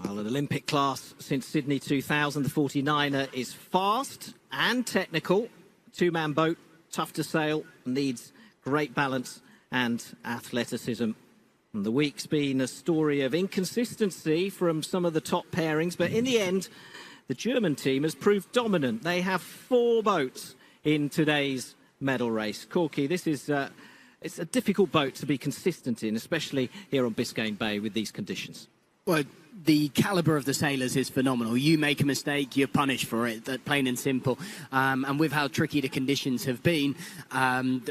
Well, an Olympic class since Sydney 2000, the 49er is fast and technical. Two-man boat, tough to sail, needs great balance and athleticism. And the week's been a story of inconsistency from some of the top pairings, but in the end, the German team has proved dominant. They have 4 boats in today's medal race. Corky, this is it's a difficult boat to be consistent in, especially here on Biscayne Bay with these conditions. Well, the calibre of the sailors is phenomenal. You make a mistake, you're punished for it, that plain and simple. And with how tricky the conditions have been,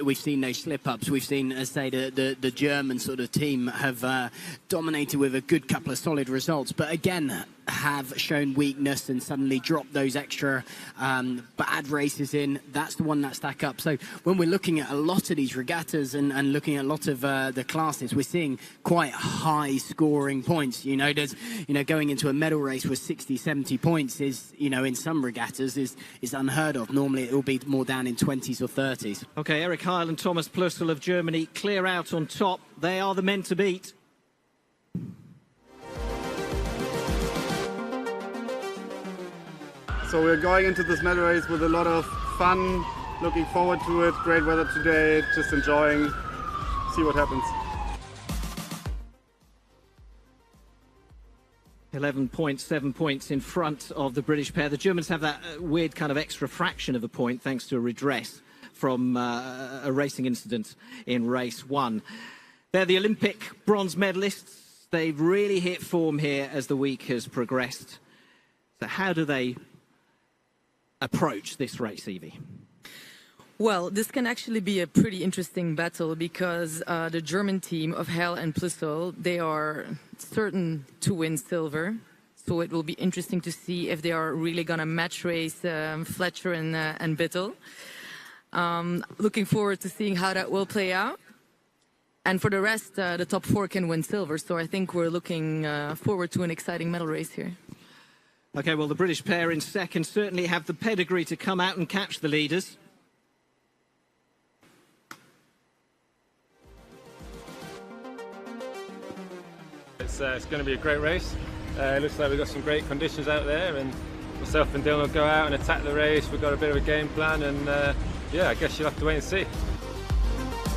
we've seen those slip-ups. We've seen, as I say, the German sort of team have dominated with a good couple of solid results. But again, have shown weakness and suddenly dropped those extra bad races in. That's the one that stack up. So when we're looking at a lot of these regattas and looking at a lot of the classes, we're seeing quite high scoring points. You know, there's, going into a medal race with 60, 70 points is, in some regattas is unheard of. Normally it will be more down in 20s or 30s. Okay, Eric Heil and Thomas Plüssel of Germany clear out on top. They are the men to beat. So we're going into this medal race with a lot of fun, looking forward to it. Great weather today, just enjoying, see what happens. 11 points, 7 points in front of the British pair. The Germans have that weird kind of extra fraction of a point thanks to a redress from a racing incident in race 1. They're the Olympic bronze medalists. They've really hit form here as the week has progressed. So how do they approach this race, Evie? Well, this can actually be a pretty interesting battle because the German team of Heil and Plüssel, they are certain to win silver. So it will be interesting to see if they are really going to match race Fletcher and Bittel. Looking forward to seeing how that will play out. And for the rest, the top 4 can win silver. So I think we're looking forward to an exciting medal race here. Okay, well, the British pair in second certainly have the pedigree to come out and catch the leaders. It's going to be a great race. It looks like we've got some great conditions out there, and myself and Dylan will go out and attack the race. We've got a bit of a game plan, and yeah, I guess you'll have to wait and see.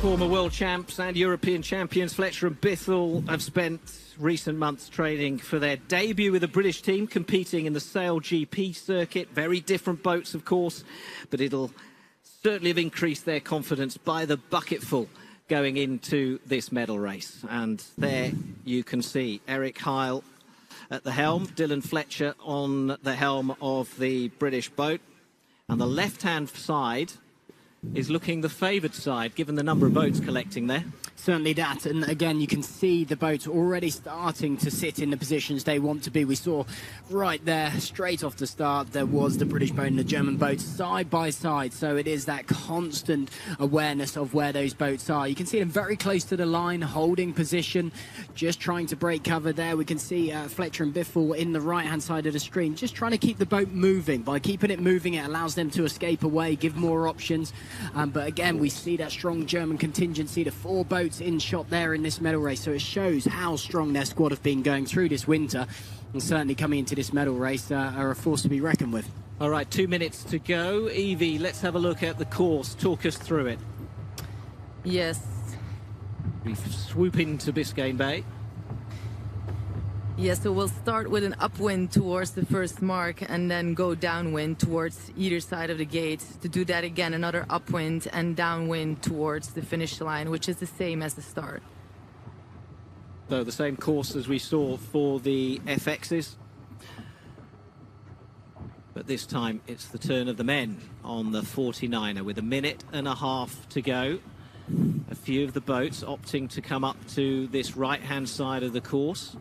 Former world champs and European champions Fletcher and Bittel have spent recent months training for their debut with the British team, competing in the Sail GP circuit. Very different boats, of course, but it'll certainly have increased their confidence by the bucketful going into this medal race. And there you can see Eric Heil at the helm, Dylan Fletcher on the helm of the British boat. And the left-hand side is looking the favoured side, given the number of boats collecting there. Certainly that, and again you can see the boats already starting to sit in the positions they want to be. We saw right there, straight off the start, there was the British boat and the German boat side by side, so it is that constant awareness of where those boats are. You can see them very close to the line, holding position, just trying to break cover there. We can see Fletcher and Biffle in the right-hand side of the screen, just trying to keep the boat moving. By keeping it moving, it allows them to escape away, give more options. But again, we see that strong German contingency, the 4 boats in shot there in this medal race, so it shows how strong their squad have been going through this winter, and certainly coming into this medal race are a force to be reckoned with. All right, 2 minutes to go. Evie, let's have a look at the course. Talk us through it. Yes. We swoop into Biscayne Bay. Yes, so we'll start with an upwind towards the first mark and then go downwind towards either side of the gate. To do that again, another upwind and downwind towards the finish line, which is the same as the start. So the same course as we saw for the FXs. But this time it's the turn of the men on the 49er with 1.5 minutes to go. A few of the boats opting to come up to this right-hand side of the course.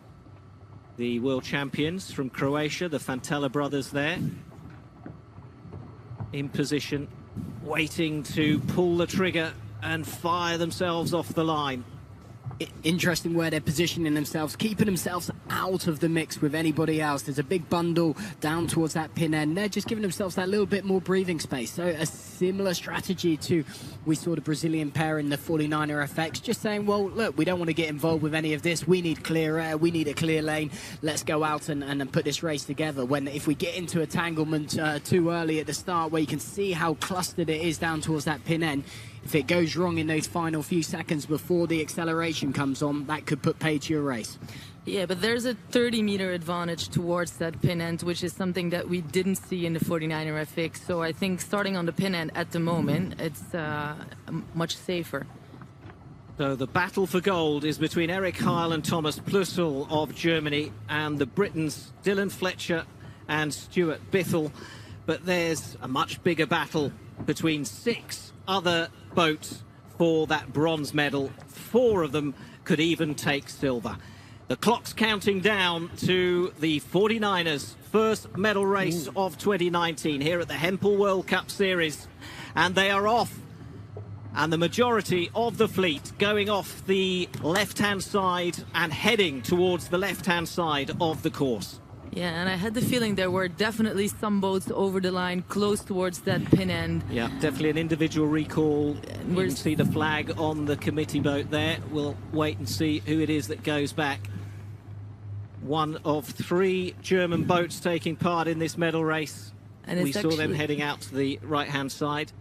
The world champions from Croatia, the Fantella brothers there, in position, waiting to pull the trigger and fire themselves off the line. Interesting where they're positioning themselves, keeping themselves out of the mix with anybody else. There's a big bundle down towards that pin end. They're just giving themselves that little bit more breathing space. So similar strategy to we saw the Brazilian pair in the 49er FX, just saying, well, look, we don't want to get involved with any of this. We need clear air. We need a clear lane. Let's go out and put this race together. When if we get into entanglement too early at the start, where you can see how clustered it is down towards that pin end, if it goes wrong in those final few seconds before the acceleration comes on, that could put pay to your race. Yeah, but there's a 30-meter advantage towards that pin end, which is something that we didn't see in the 49er FX. So I think starting on the pin end at the moment, it's much safer. So the battle for gold is between Eric Heil and Thomas Plüssel of Germany and the Britons Dylan Fletcher and Stuart Bithell. But there's a much bigger battle between 6 other boats for that bronze medal. 4 of them could even take silver. The clock's counting down to the 49ers' first medal race of 2019 here at the Hempel World Cup Series. And they are off. And the majority of the fleet going off the left-hand side and heading towards the left-hand side of the course. Yeah, and I had the feeling there were definitely some boats over the line close towards that pin end. Yeah, definitely an individual recall. You can see the flag on the committee boat there. We'll wait and see who it is that goes back. One of 3 German boats taking part in this medal race. And we saw them heading out to the right-hand side.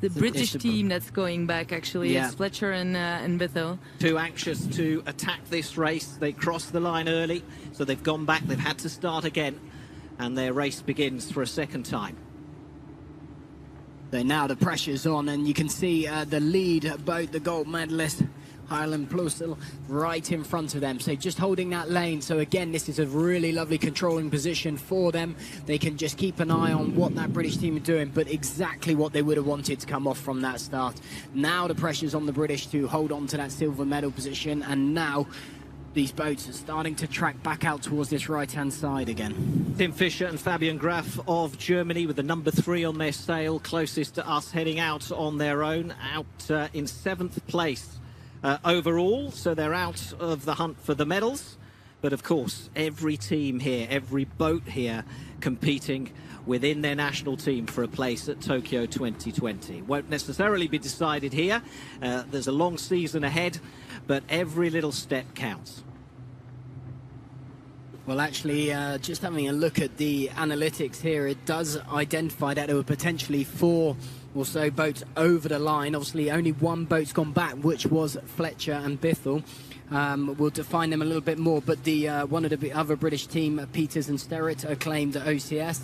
The British team that's going back, actually. Yeah. It's Fletcher and Bithell. Too anxious to attack this race. They crossed the line early, so they've gone back. They've had to start again, and their race begins for a second time. So now the pressure's on, and you can see the lead boat, the gold medalist, Heil and Plüssel, right in front of them. So just holding that lane. So again, this is a really lovely controlling position for them. They can just keep an eye on what that British team are doing, but exactly what they would have wanted to come off from that start. Now the pressure's on the British to hold on to that silver medal position, and now these boats are starting to track back out towards this right-hand side again. Tim Fischer and Fabian Graf of Germany with the number 3 on their sail, closest to us, heading out on their own, out in 7th place. Overall, so they're out of the hunt for the medals. But of course, every team here, every boat here competing within their national team for a place at Tokyo 2020. Won't necessarily be decided here. There's a long season ahead, but every little step counts. Well, actually, just having a look at the analytics here, it does identify that there were potentially 4 or so boats over the line. Obviously, only 1 boat's gone back, which was Fletcher and Bithell. We'll define them a little bit more, but the one of the other British team, Peters and Sterrett, claimed OCS.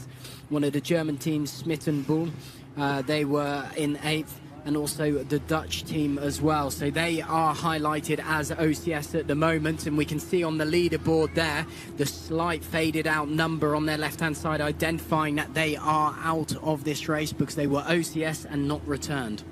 One of the German teams, Smith and Bull, they were in 8th, and also the Dutch team as well. So they are highlighted as OCS at the moment, and we can see on the leaderboard there the slight faded out number on their left-hand side, identifying that they are out of this race because they were OCS and not returned.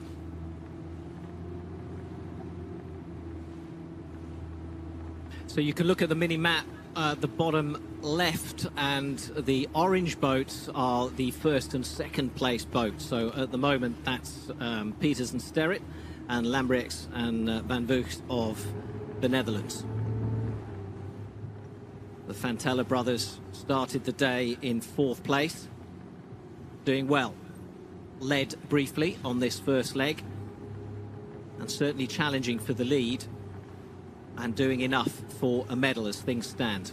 So you can look at the mini-map at the bottom left, and the orange boats are the 1st and 2nd place boats. So at the moment, that's Peters and Sterrett and Lambrechts and Van Vugt of the Netherlands. The Fantella brothers started the day in 4th place, doing well. Led briefly on this first leg, and certainly challenging for the lead, and doing enough for a medal as things stand.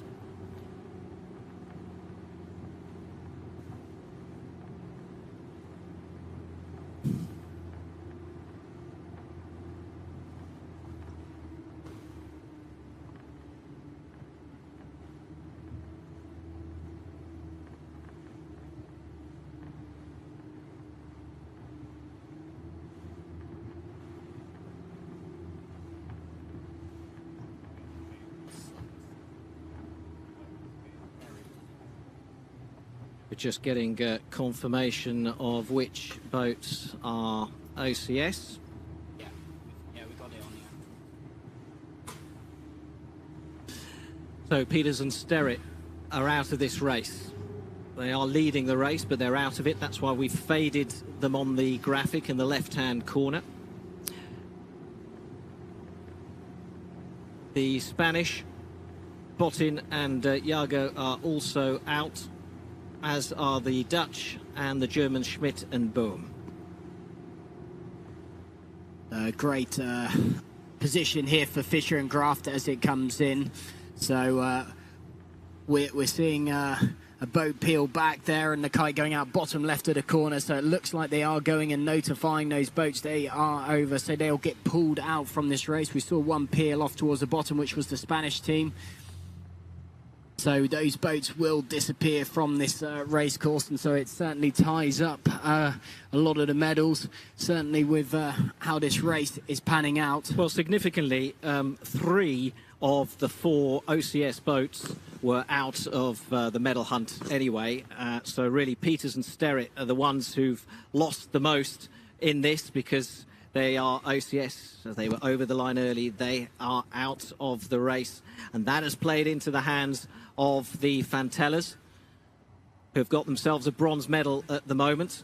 We're just getting confirmation of which boats are OCS. Yeah, we got it on here. So Peters and Sterrett are out of this race. They are leading the race, but they're out of it. That's why we've faded them on the graphic in the left-hand corner. The Spanish, Botin and Jago, are also out, as are the Dutch and the German Schmidt and Bohm. Great position here for Fisher and Graft as it comes in. So we're seeing a boat peel back there and the kite going out bottom left of the corner. So it looks like they are going and notifying those boats they are over. So they'll get pulled out from this race. We saw one peel off towards the bottom, which was the Spanish team. So those boats will disappear from this race course, and so it certainly ties up a lot of the medals, certainly with how this race is panning out. Well, significantly, 3 of the 4 OCS boats were out of the medal hunt anyway. So really, Peters and Sterrett are the ones who've lost the most in this because they are OCS, as they were over the line early. They are out of the race, and that has played into the hands of the Fantellas, who have got themselves a bronze medal at the moment.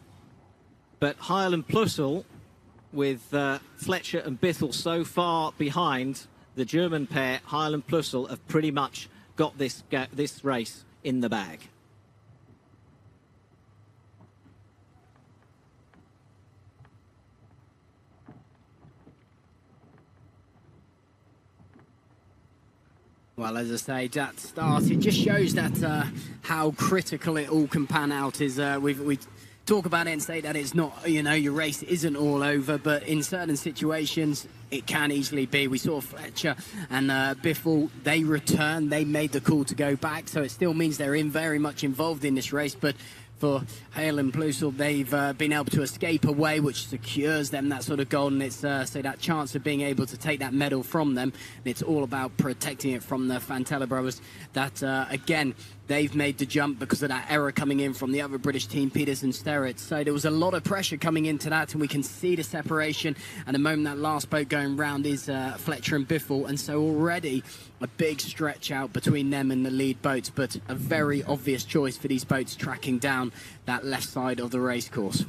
But Heil and Plussel, with Fletcher and Bithell so far behind, the German pair, Heil and Plussel, have pretty much got this race in the bag. Well, as I say, that start, it just shows that how critical it all can pan out. Is we talk about it and say that it's not, you know, your race isn't all over, but in certain situations, it can easily be. We saw Fletcher and Biffle, they returned, they made the call to go back, so it still means they're very much involved in this race, but for Hale and Plusel, they've been able to escape away, which secures them that sort of goal, and it's so that chance of being able to take that medal from them. And it's all about protecting it from the Fantella brothers. That again, they've made the jump because of that error coming in from the other British team, Peters and Sterrett. So there was a lot of pressure coming into that, and we can see the separation. And the moment that last boat going round is Fletcher and Biffle, and so already a big stretch out between them and the lead boats, but a very obvious choice for these boats tracking down that left side of the race course.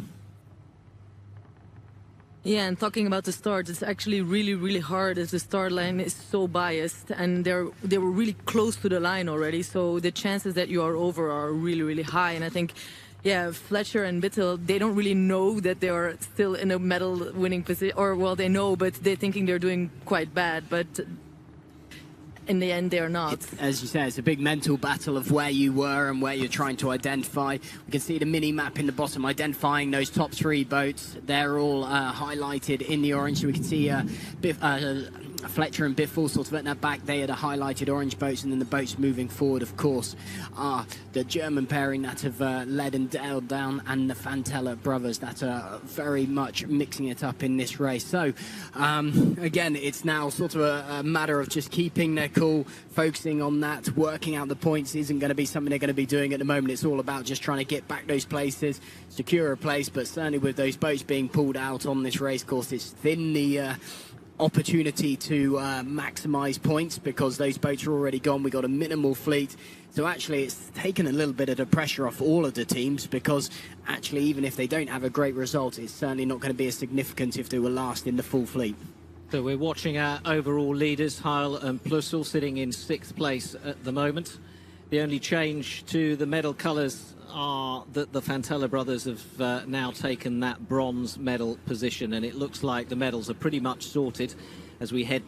Yeah, and talking about the start, it's actually really hard as the start line is so biased, and they were really close to the line already, so the chances that you are over are really high. And I think, yeah, Fletcher and Biffle, they don't really know that they are still in a medal winning position, or well, they know, but they're thinking they're doing quite bad, but in the end, they're not. As you say, it's a big mental battle of where you were and where you're trying to identify. We can see the mini-map in the bottom identifying those top 3 boats. They're all highlighted in the orange. So we can see Fletcher and Biffle sort of at that back. They are the highlighted orange boats, and then the boats moving forward, of course, are the German pairing that have led and held down, and the Fantella brothers that are very much mixing it up in this race. So, again, it's now sort of a matter of just keeping their cool, focusing on that. Working out the points isn't going to be something they're going to be doing at the moment. It's all about just trying to get back those places, secure a place, but certainly with those boats being pulled out on this race course, it's thin the opportunity to maximise points because those boats are already gone. We got a minimal fleet, so actually it's taken a little bit of the pressure off all of the teams, because actually even if they don't have a great result, it's certainly not going to be as significant if they were last in the full fleet. So we're watching our overall leaders, Heil and Plussel, sitting in 6th place at the moment. The only change to the medal colours are that the Fantella brothers have now taken that bronze medal position, and it looks like the medals are pretty much sorted as we head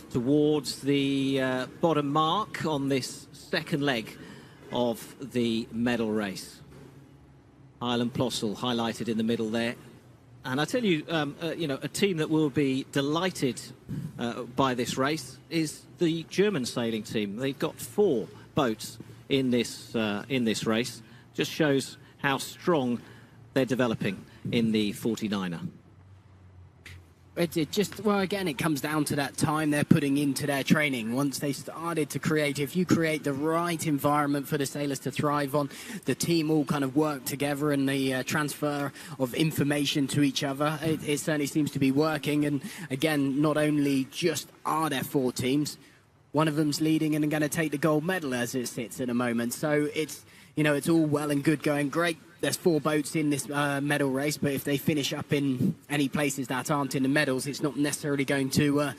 towards the bottom mark on this second leg of the medal race. Heil and Plussel highlighted in the middle there. And I tell you, you know, a team that will be delighted by this race is the German sailing team. They've got 4 boats in this race. Just shows how strong they're developing in the 49er. It just, well, again, it comes down to that time they're putting into their training. Once they started to create, if you create the right environment for the sailors to thrive on, the team all kind of work together, and the transfer of information to each other, it certainly seems to be working. And again, not only just are there 4 teams, one of them's leading and going to take the gold medal as it sits at the moment. So it's, you know, it's all well and good going great. There's 4 boats in this medal race, but if they finish up in any places that aren't in the medals, it's not necessarily going to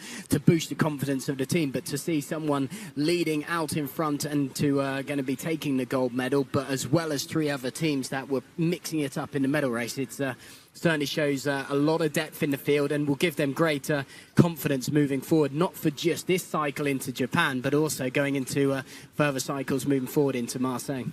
boost the confidence of the team. But to see someone leading out in front and to going to be taking the gold medal, but as well as 3 other teams that were mixing it up in the medal race, it's certainly shows a lot of depth in the field and will give them greater confidence moving forward, not for just this cycle into Japan, but also going into further cycles moving forward into Marseille.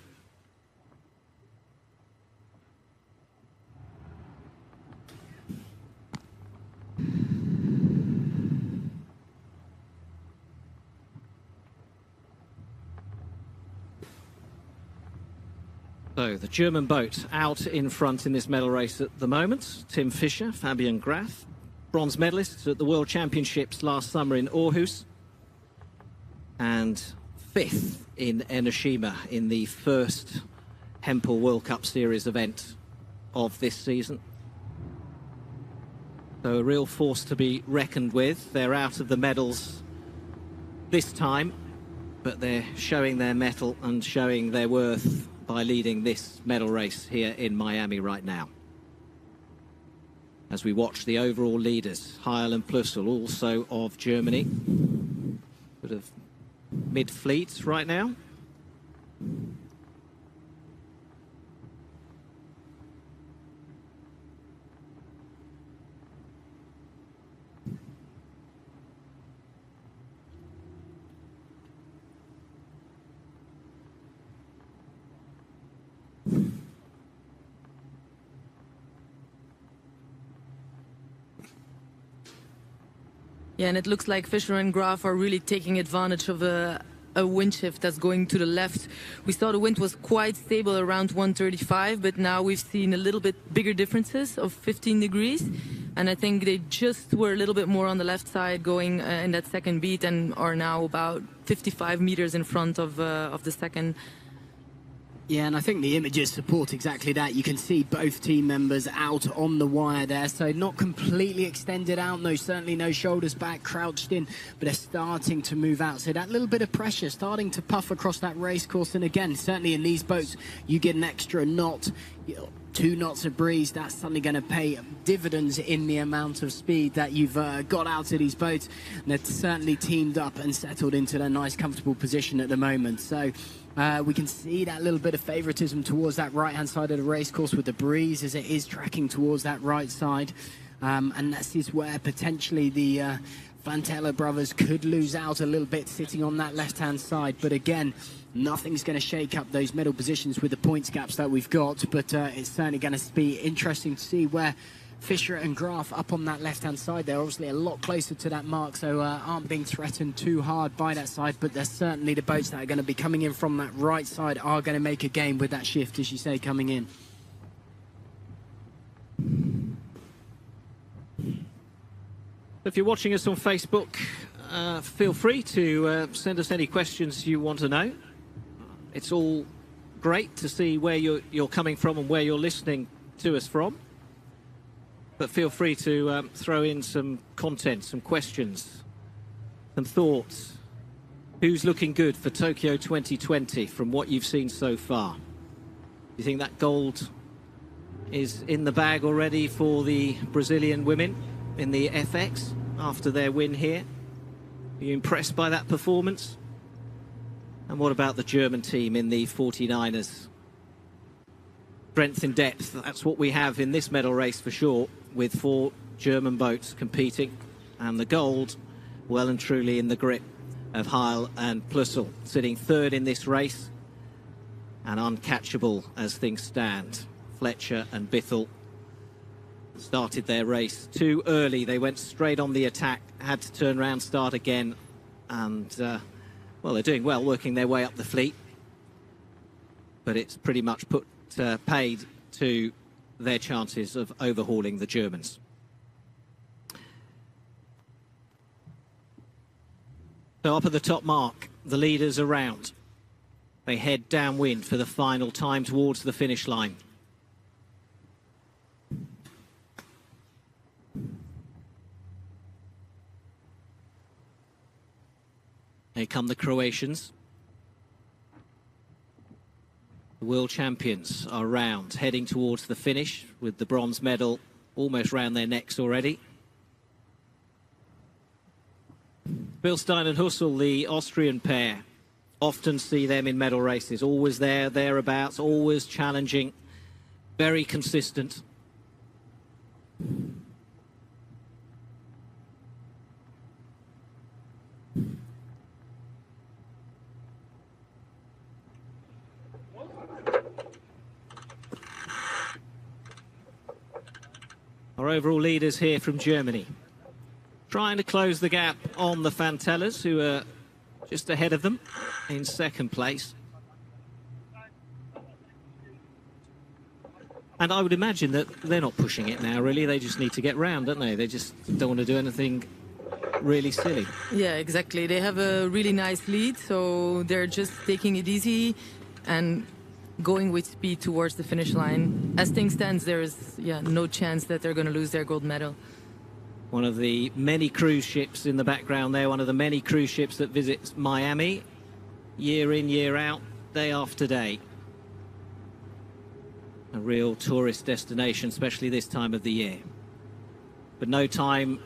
So the German boat out in front in this medal race at the moment. Tim Fischer, Fabian Graf, bronze medalists at the World Championships last summer in Aarhus, and 5th in Enoshima in the first Hempel World Cup Series event of this season. So a real force to be reckoned with. They're out of the medals this time, but they're showing their mettle and showing their worth by leading this medal race here in Miami right now. As we watch the overall leaders, Heil and Plüssel, also of Germany, sort of mid-fleet right now. Yeah, and it looks like Fischer and Graf are really taking advantage of a wind shift that's going to the left. We saw the wind was quite stable around 135, but now we've seen a little bit bigger differences of 15 degrees. And I think they just were a little bit more on the left side going in that second beat and are now about 55 meters in front of the second. Yeah, and I think the images support exactly that. You can see both team members out on the wire there, so not completely extended out, no, certainly no shoulders back, crouched in, but they're starting to move out. So that little bit of pressure starting to puff across that race course. And again, certainly in these boats, you get an extra knot, 2 knots of breeze. That's suddenly going to pay dividends in the amount of speed that you've got out of these boats. And they're certainly teamed up and settled into their nice, comfortable position at the moment. So we can see that little bit of favoritism towards that right-hand side of the race course with the breeze as it is tracking towards that right side. And this is where potentially the Van Taylor brothers could lose out a little bit sitting on that left-hand side. But again, nothing's going to shake up those middle positions with the points gaps that we've got. But it's certainly going to be interesting to see where Fischer and Graf up on that left-hand side. They're obviously a lot closer to that mark, so aren't being threatened too hard by that side. But there's certainly the boats that are going to be coming in from that right side are going to make a game with that shift, as you say, coming in. If you're watching us on Facebook, feel free to send us any questions you want to know. It's all great to see where you're coming from and where you're listening to us from. But feel free to throw in some content, some questions, some thoughts. Who's looking good for Tokyo 2020 from what you've seen so far? Do you think that gold is in the bag already for the Brazilian women in the FX after their win here? Are you impressed by that performance? And what about the German team in the 49ers? Strength in depth, that's what we have in this medal race for sure, with 4 German boats competing, and the gold well and truly in the grip of Heil and Plüssel, sitting 3rd in this race and uncatchable as things stand. Fletcher and Bithell started their race too early. They went straight on the attack, had to turn around, start again, and well, they're doing well, working their way up the fleet, but it's pretty much paid to their chances of overhauling the Germans. So up at the top mark, the leaders around. They head downwind for the final time towards the finish line. Here come the Croatians. The world champions are round, heading towards the finish with the bronze medal almost round their necks already. Bilstein and Husserl, the Austrian pair, often see them in medal races, always there, thereabouts, always challenging, very consistent. Our overall leaders here from Germany, trying to close the gap on the Fantellas, who are just ahead of them in second place. And I would imagine that they're not pushing it now, really. They just need to get round, don't they? They just don't want to do anything really silly. Yeah, exactly. They have a really nice lead, so they're just taking it easy and going with speed towards the finish line. As things stand, there is no chance that they're going to lose their gold medal. One of the many cruise ships in the background there, one of the many cruise ships that visits Miami year in, year out, day after day. A real tourist destination, especially this time of the year. But no time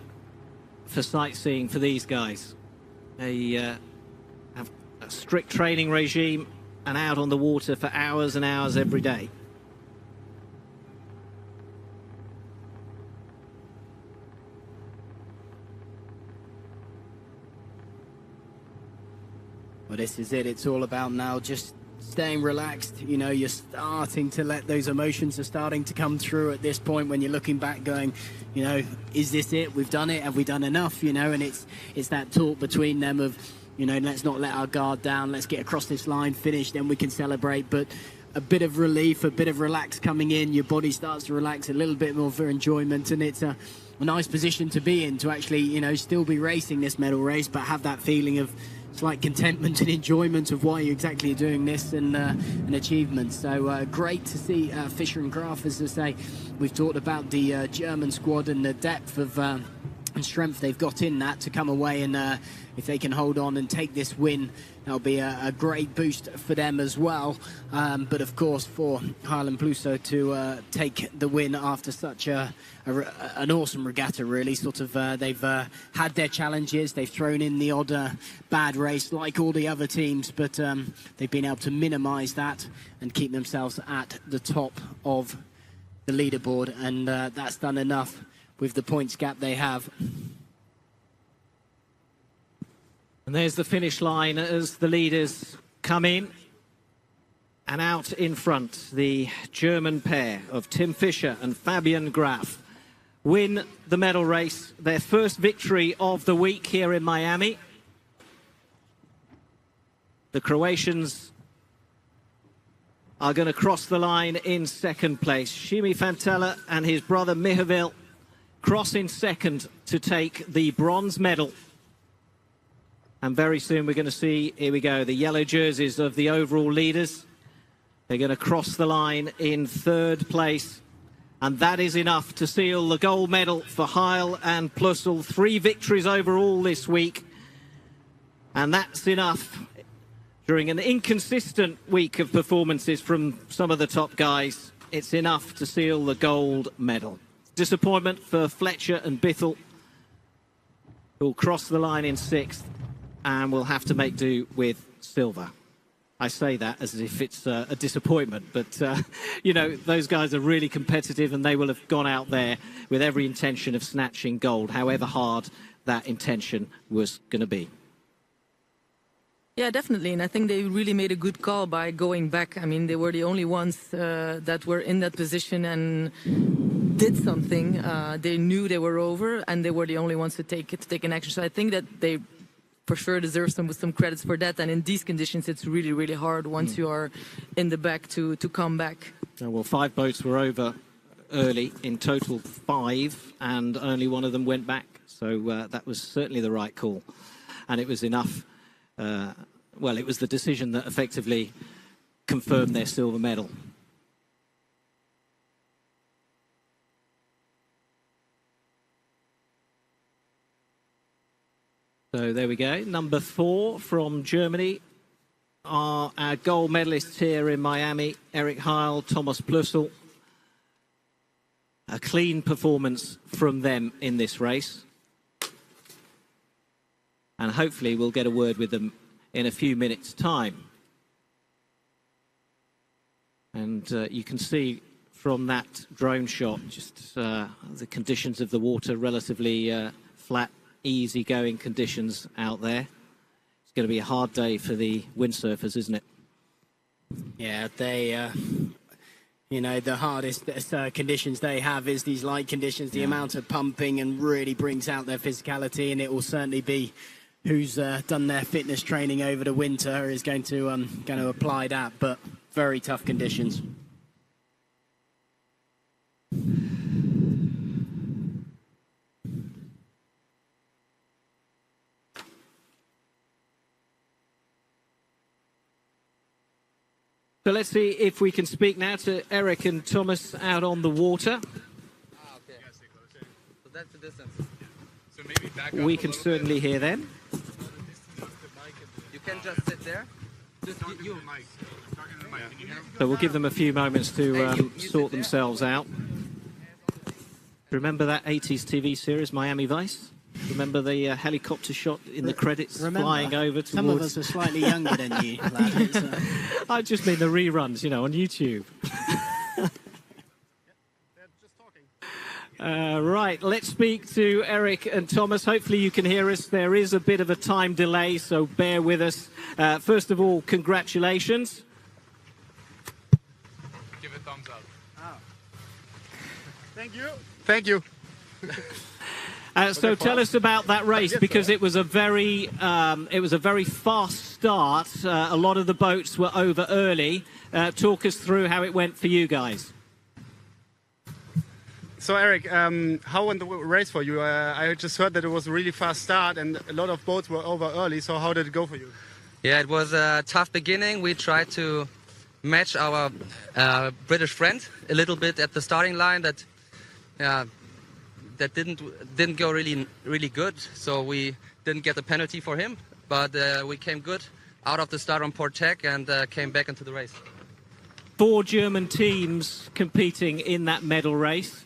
for sightseeing for these guys. They have a strict training regime and out on the water for hours and hours every day. Well, this is it. It's all about now just staying relaxed. You know, you're starting to let those emotions are starting to come through at this point when you're looking back going, you know, is this it? We've done it. Have we done enough? You know, and it's that talk between them of, you know, let's not let our guard down. Let's get across this line, finish, then we can celebrate. But a bit of relief, a bit of relax coming in. Your body starts to relax a little bit more for enjoyment. And it's a nice position to be in to actually, you know, still be racing this medal race, but have that feeling of slight contentment and enjoyment of why you're exactly doing this and an achievement. So great to see Fischer and Graf, as I say. We've talked about the German squad and the depth of and strength they've got in that to come away, and if they can hold on and take this win, that'll be a great boost for them as well. But of course, for Haal and Plosso to take the win after such an awesome regatta, really. Sort of they've had their challenges, they've thrown in the odd bad race like all the other teams, but they've been able to minimise that and keep themselves at the top of the leaderboard, and that's done enough with the points gap they have. And there's the finish line as the leaders come in. And out in front, the German pair of Tim Fischer and Fabian Graf win the medal race, their first victory of the week here in Miami. The Croatians are going to cross the line in second place. Šime Fantella and his brother Mihovil cross in second to take the bronze medal. And very soon we're going to see, here we go, the yellow jerseys of the overall leaders. They're going to cross the line in third place. And that is enough to seal the gold medal for Haal and Plosso. 3 victories overall this week. And that's enough during an inconsistent week of performances from some of the top guys. It's enough to seal the gold medal. Disappointment for Fletcher and Bithell, who'll cross the line in 6th and will have to make do with silver. I say that as if it's a disappointment, but, you know, those guys are really competitive and they will have gone out there with every intention of snatching gold, however hard that intention was going to be. Yeah, definitely. And I think they really made a good call by going back. I mean, they were the only ones that were in that position and did something. They knew they were over, and they were the only ones to take an action. So I think that they for sure deserve some credits for that. And in these conditions, it's really, really hard once you are in the back to come back. Well, 5 boats were over early, in total 5, and only one of them went back. So that was certainly the right call. And it was enough. Well, it was the decision that effectively confirmed their silver medal. So there we go. Number 4 from Germany, are our gold medalists here in Miami, Eric Heil, Thomas Plüssel. A clean performance from them in this race. And hopefully we'll get a word with them in a few minutes' time. And you can see from that drone shot just the conditions of the water, relatively flat, easy-going conditions out there. It's going to be a hard day for the windsurfers, isn't it? Yeah, they, you know, the hardest conditions they have is these light conditions, the amount of pumping, and really brings out their physicality, and it will certainly be who's done their fitness training over the winter is going to apply that, but very tough conditions. So let's see if we can speak now to Eric and Thomas out on the water. Okay. So that's the distance. So maybe back up We can certainly hear them. You can just sit there. Just you. So we'll give them a few moments to you sort sit there. themselves out. Remember that 80s TV series, Miami Vice? Remember the helicopter shot in the credits flying over towards... Some of us are slightly younger than you, lad. I just mean the reruns, you know, on YouTube. Right, let's speak to Eric and Thomas. Hopefully you can hear us. There is a bit of a time delay, so bear with us. First of all, congratulations. Give a thumbs up. Thank you. Thank you. So tell us about that race, because it was a very fast start. A lot of the boats were over early. Talk us through how it went for you guys. So Eric, how went the race for you? I just heard that it was a really fast start and a lot of boats were over early. So how did it go for you? Yeah, it was a tough beginning. We tried to match our British friend a little bit at the starting line. That didn't go really good. So we didn't get the penalty for him. But we came good out of the start on Port Tech and came back into the race. 4 German teams competing in that medal race.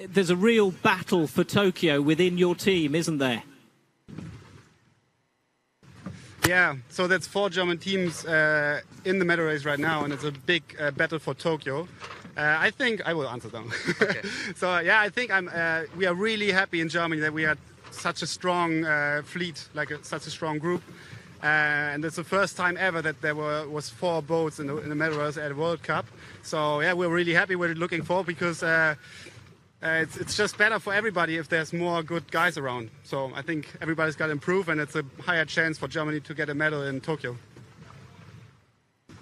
There's a real battle for Tokyo within your team, isn't there? Yeah, so that's 4 German teams in the medal race right now, and it's a big battle for Tokyo. I think I will answer them. Okay. So yeah, I think we are really happy in Germany that we had such a strong fleet, like such a strong group. And it's the first time ever that there was 4 boats in the medal race at a World Cup. So yeah, we're really happy. We're looking forward because it's just better for everybody if there's more good guys around. So I think everybody's got to improve, and it's a higher chance for Germany to get a medal in Tokyo.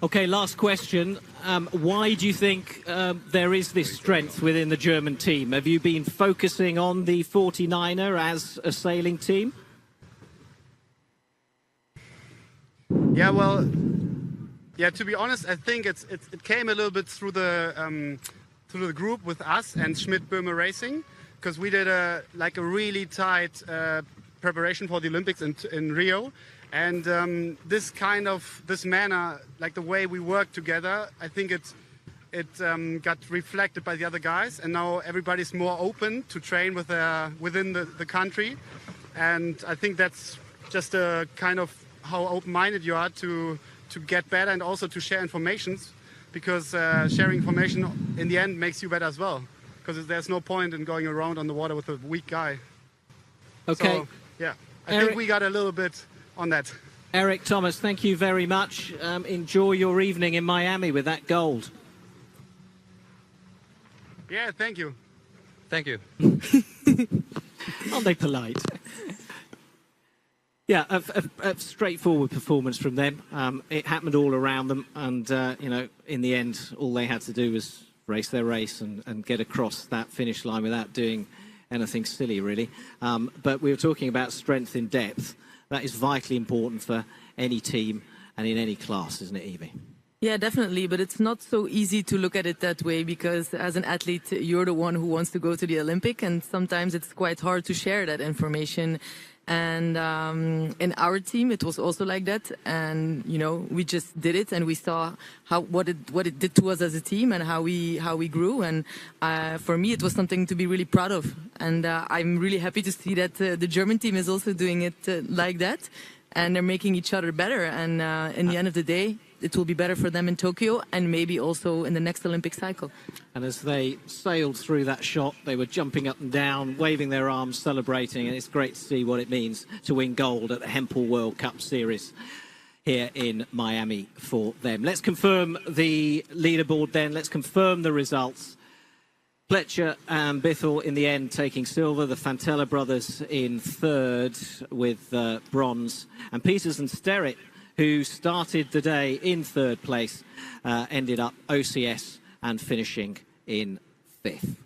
Okay, last question. Why do you think there is this strength within the German team? Have you been focusing on the 49er as a sailing team? Yeah, well, yeah. To be honest, I think it came a little bit through the group with us and Schmidt Böhme Racing, because we did a really tight preparation for the Olympics in Rio, and this manner, like the way we work together, I think it got reflected by the other guys, and now everybody's more open to train within the country, and I think that's just a kind of how open-minded you are to get better and also to share information, because sharing information in the end makes you better as well, because there's no point in going around on the water with a weak guy. Okay. So, yeah, I Eric, think we got a little bit on that. Eric, Thomas, thank you very much. Enjoy your evening in Miami with that gold. Yeah, thank you. Thank you. Aren't they polite? Yeah, a straightforward performance from them. It happened all around them, and you know, in the end, all they had to do was race their race and get across that finish line without doing anything silly, really. But we were talking about strength in depth. That is vitally important for any team and in any class, isn't it, Evie? Yeah, definitely, but it's not so easy to look at it that way, because as an athlete, you're the one who wants to go to the Olympic, and sometimes it's quite hard to share that information. And in our team, it was also like that. And we just did it, and we saw what it did to us as a team, and how we grew. And for me, it was something to be really proud of. And I'm really happy to see that the German team is also doing it like that, and they're making each other better. And in the end of the day, it will be better for them in Tokyo, and maybe also in the next Olympic cycle. And as they sailed through that shot, they were jumping up and down, waving their arms, celebrating, and it's great to see what it means to win gold at the Hempel World Cup Series here in Miami for them. Let's confirm the leaderboard then. Let's confirm the results. Pletcher and Bithell in the end taking silver, the Fantella brothers in third with bronze, and Peters and Sterrett, who started the day in third place, ended up OCS and finishing in fifth.